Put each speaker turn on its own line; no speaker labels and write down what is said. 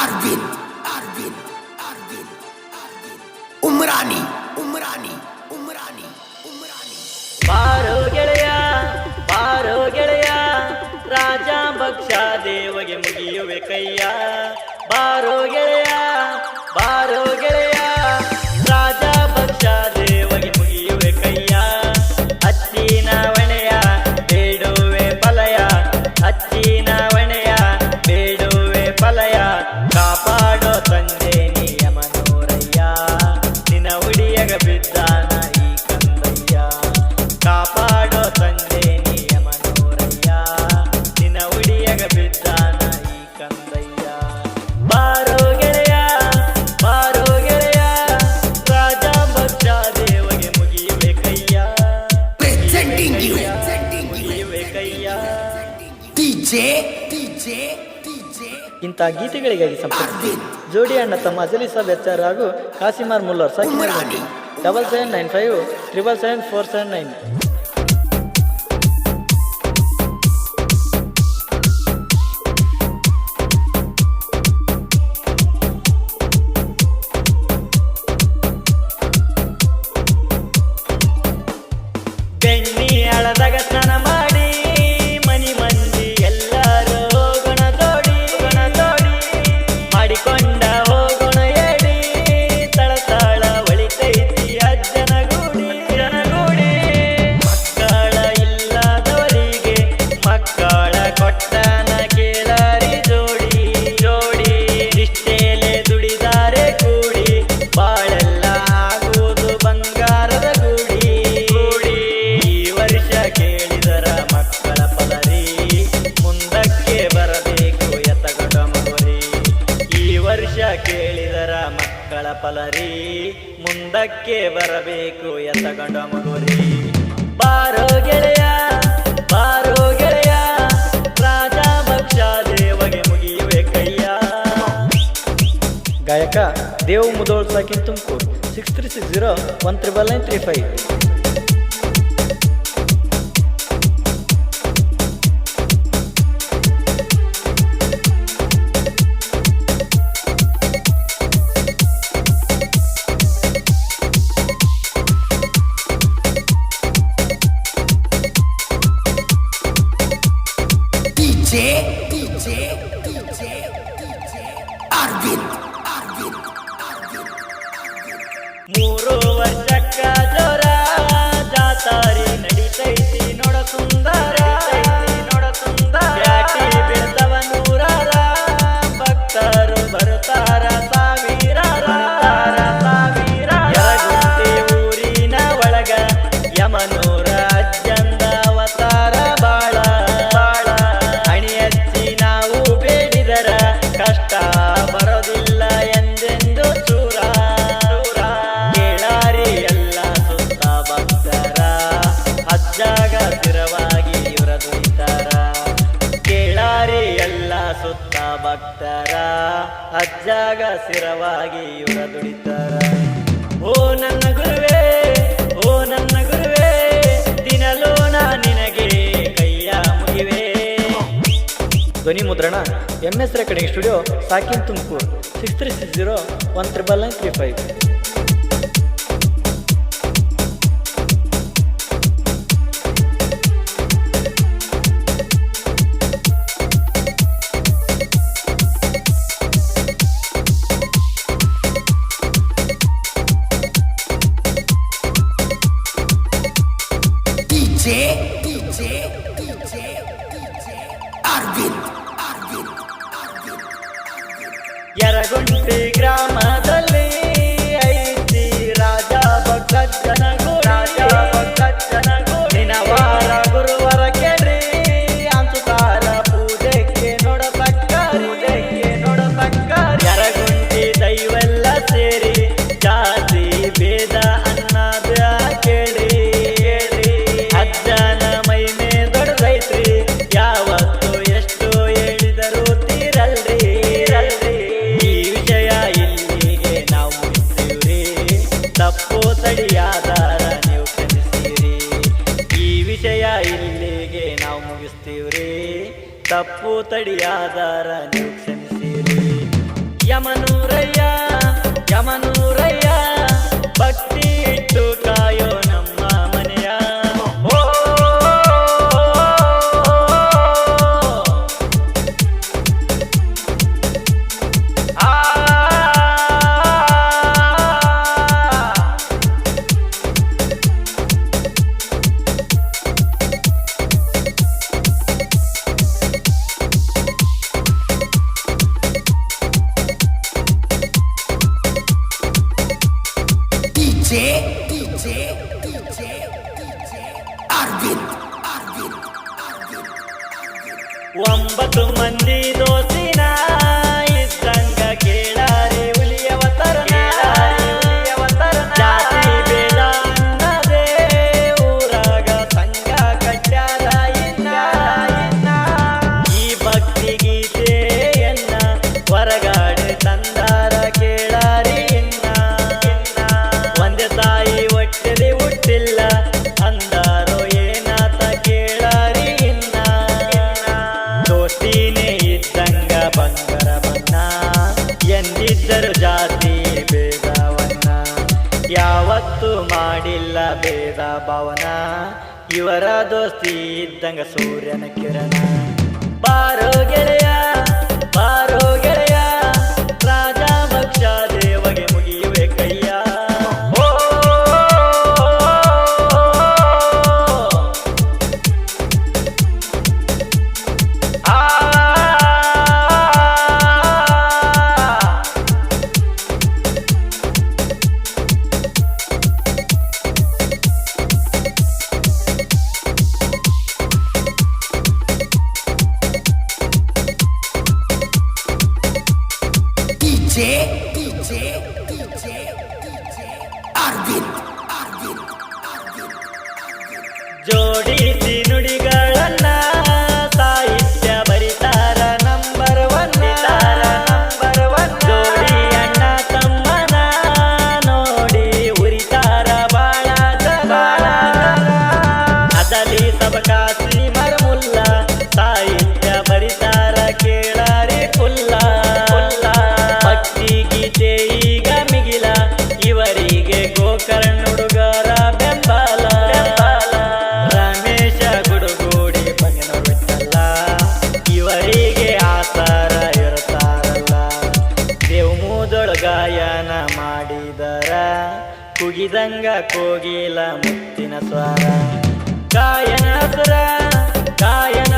अरविंद उमरानी
ಬಾರೋ ಗೆಳೆಯ ರಾಜ ಭಕ್ಷ ದೇವಗೆ ಮುಗಿಯುವೆ ಕೈಯ ಬಾರೋ ಗೆಳೆಯ ರಾಜ ಭಕ್ಷ ದೇವಗೆ ಮುಗಿಯುವೆ ಕೈಯ ಅಚ್ಚಿನ ವಣೆಯ ಬೇಡುವೆ ಫಲಯ ಅಚ್ಚಿನ ವಣೆಯ ಬೇಡುವೆ ಫಲಯ ಕಾಪಾಡೋ ತಂದೆ ನಿಯಮನೂರಯ್ಯ ನಿನ್ನ ಉಡಿಯಗ ಬಿದ್ದಾನ ಈ ಕಂದಯ್ಯ ಕಾಪಾಡೋ ತಂದೆ ನಿಯಮನೂರಯ್ಯ ನಿನ್ನ ಉಡಿಯಗ ಬಿದ್ದಾನ ಈ ಕಂದಯ್ಯ ಬಾರೋ ಗೆಳೆಯ ರಾಜ ಭಕ್ಷ ದೇವಗೆ ಮುಗಿಯುವೆ ಕೈಯ ಮುಗಿಯುವೆ ಕೈಯ ಇಂಥ ಗೀತೆಗಳಿಗಾಗಿ ಸಂಪರ್ಕಿಸಿ ಜೋಡಿ ಅಣ್ಣ ತಮ್ಮ ಅಜಲಿಸಾ ಬೆಚ್ಚಾರ್ ಹಾಗೂ ಕಾಸಿಮಾರ್ ಮುಲ್ಲರ್ ಸಾಕಿಮಾರ್ 7795 777 479. ಬೆಣ್ಣಿ ಹಳದಾಗ ಸ್ನಾನ ಮಾಡಿ ಮನಿ ಮಂದಿ ಎಲ್ಲರೂ ಹೋಗೋಣ ಜೋಡಿ ಮಾಡಿಕೊಂಡ ಹೋಗೋಣ ಹೇಳಿ ತಳತಾಳ ಒಳಿತೈತಿ ಅಜ್ಜನ ಗೂಡಿ ಮಕ್ಕಳ ಇಲ್ಲದವರಿಗೆ ಮಕ್ಕಳ ಕೊಟ್ಟನ ಕೇಳಾರಿ ಜೋಡಿ ನಿಷ್ಠೆಲೆ ದುಡಿದಾರೆ ಕೂಡಿ ಬಾಳೆಲ್ಲ ಆಗುವುದು ಬಂಗಾರದ ಗೂಡಿ ಈ ವರ್ಷ ಕೇಳಿದರ ಮಕ್ಕಳ ಫಲರಿ ಮುಂದಕ್ಕೆ ಬರಬೇಕು ಎತ್ತಗಡ ಮಗುರಿ ಈ ವರ್ಷ ಕೇಳಿದರ ಮಕ್ಕಳ ಫಲರಿ ಮುಂದಕ್ಕೆ ಬರಬೇಕು ಎತ್ತಗಡ ಮಗುರಿ ಬಾರೋ ಗೆಳೆಯ ರಾಜ ಭಕ್ಷ ದೇವಗೆ ಮುಗಿಯುವೆ ಕೈಯ ಗಾಯಕ ದೇವ್ ಮುದೋಳ್ ಸಾಕಿನ್ ತುಮಕೂರು 6360 19935. ಮೂರು ವರ್ಷಕ್ಕ ಜೋರ ಜಾತಾರಿ ನಡಿತೈತಿ ನೋಡ ಸುಂದರ ಬ್ಯಾಟಿ ಬೀಳ್ತವ ನೂರಾರ ಭಕ್ತರು ಬರ್ತಾರ ಸಾವಿರಾರ ಯರಗುಂಟಿ ಊರಿನ ಒಳಗ ಯಮನೂರ ಅಜ್ಜಂದ ಅವತಾರ ಬಾಳ ಹಣಿ ಹಚ್ಚಿ ನಾವು ಬೇಡಿದರ ಕಷ್ಟ ಬರೋದಿಲ್ಲ ಎಂದೆಂದು ಚೂರ ಕೇಳಾರಿ ಎಲ್ಲ ಸುತ್ತ ಭಕ್ತರ ಅಜ್ಜಾಗ ಸ್ಥಿರವಾಗಿ ಇವರ ದುಡಿತಾರ ಕೇಳಾರಿ ಎಲ್ಲ ಸುತ್ತ ಭಕ್ತರ ಅಜ್ಜಾಗ ಸ್ಥಿರವಾಗಿ ಇವರ ದುಡಿತಾರ ಓ ನನ್ನ ಗುರುವೇ ದಿನಲೂ ನಾ ನಿನಗೆ ಕೈಯ ಮುಗಿವೆ. ಧ್ವನಿ ಮುದ್ರಣ MS ರೆಕಾರ್ಡಿಂಗ್ ಸ್ಟುಡಿಯೋ ಸಾಕಿನ್ ತುಮಕೂರು 6360 19935. ಯರಗುಂಟಿ ಗ್ರಾಮದಲ್ಲಿ ಐತಿ ರಾಜ ಭಕ್ತನ ದಿನವಾರ ಗುರುವಾರ ಕೇಳಿ ಅಂಚುತ್ತಾರ ಪೂಜೆಗೆ ನೋಡತಕ್ಕಾರಿ ಯರಗುಂಟಿ ದೈವೆಲ್ಲ ಸೇರಿ ಜಾತಿ ಭೇದ ಅನ್ನದ ಕೇಳಿ ಅಜ್ಜನ ಮೈಮೆ ದೊಡ್ಡದೈತ್ರಿ ಯಾವತ್ತು ಎಷ್ಟು ಹೇಳಿದರೂ ತೀರಲ್ರಿ ಈ ವಿಷಯ ಇಲ್ಲಿ ನುಡಿತೀವ್ರಿ ತಪ್ಪು ತಡಿಯಾದಾರ ನೀವು ಕ್ಷಮಿಸಿರಿ. ಯಮನೂರಯ್ಯ ಯಮನೂರಯ್ಯ ಭಕ್ತಿ ಇಟ್ಟು ಕಾಯೋ ನಮ್ಮ ಮನೆಯ. ಓ ಆ
DJ Arvind.
9 ಮಂದಿ ದೋಸಿನ ಇದ್ದಂಗ ಕೇಳಾರಿ ಹುಲಿಯವತರನ. ಜಾತಿ ಭೇದ ಅನ್ನದೇ ಊರಾಗ ಸಂಘ ಕಟ್ಟ್ಯಾರ ಇನ್ನ. ಈ ಭಕ್ತಿ ಗೀತೆಯನ್ನ ಹೊರಗಾಡೆ ತಂದಾರ ಕೇಳಾರಿ ಇನ್ನ. ಒಂದೇ ತಾಯಿ ಹೊಟ್ಟೆಲಿ ಹುಟ್ಟಿಲ್ಲ ಅಂದಾರೋ ಏನಾತ ಕೇಳಾರಿ ಇನ್ನ. ದೋಸ್ತಿನೇ ಇದ್ದಂಗ ಬಂಗಾರ ಬಣ್ಣ ಎಂದಿದ್ದರು ಜಾತಿ ಭೇದವನ್ನ. ಯಾವತ್ತು ಮಾಡಿಲ್ಲ ಭೇದ ಭಾವನ ಇವರ ದೋಸ್ತಿ ಇದ್ದಂಗ ಸೂರ್ಯನ ಕಿರಣ. ಬಾರೋ ಗೆಳೆಯ ಬಾರೋ ಗೆಳೆಯ ರಾಜ ಭಕ್ಷ ದೇವಗೆ ಮುಗಿಯುವೆ ಕೈಯ. ಓ ಆ
DJ Arvind.
ಜೋಡಿಸಿ ನುಡಿಗಳನ್ನ ಸಾಹಿತ್ಯ ಬರಿತಾರ ನಂಬರ್ ಒನ್. ಜೋಡಿ ಅಣ್ಣ ತಮ್ಮನ ನೋಡಿ ಉರಿತಾರ ಬಾಳ ಜನ. ಅದಲಿ ಸಬಕಾಸಿ ಮರಮುಲ್ಲ ಸಾಹಿತ್ಯ ಬರಿತಾರ ಕೇಳಾರಿ ಫುಲ್ಲ. ಭಕ್ತಿ ಗೀತೆ ಈಗ ಮಿಗಿಲ ಇವರಿಗೆ ಗೋಕರ್ಣ ಹುಡುಗರ ಬೆಂಬಲ. ರಮೇಶ ಗುಡುಗೂಡಿ ಬಂಗನ ಬಿಟ್ಟಲ್ಲ ಇವರಿಗೆ ಆಸಾರ ಇರ್ತಾರಲ್ಲ. ದೇವಮೂದೊಳ ಗಾಯನ ಮಾಡಿದರ ಕುಗಿದಂಗ ಕೋಗಿಲ ಮುತ್ತಿನ ಸ್ವರ. ಗಾಯನ ಸುರ ಗಾಯನ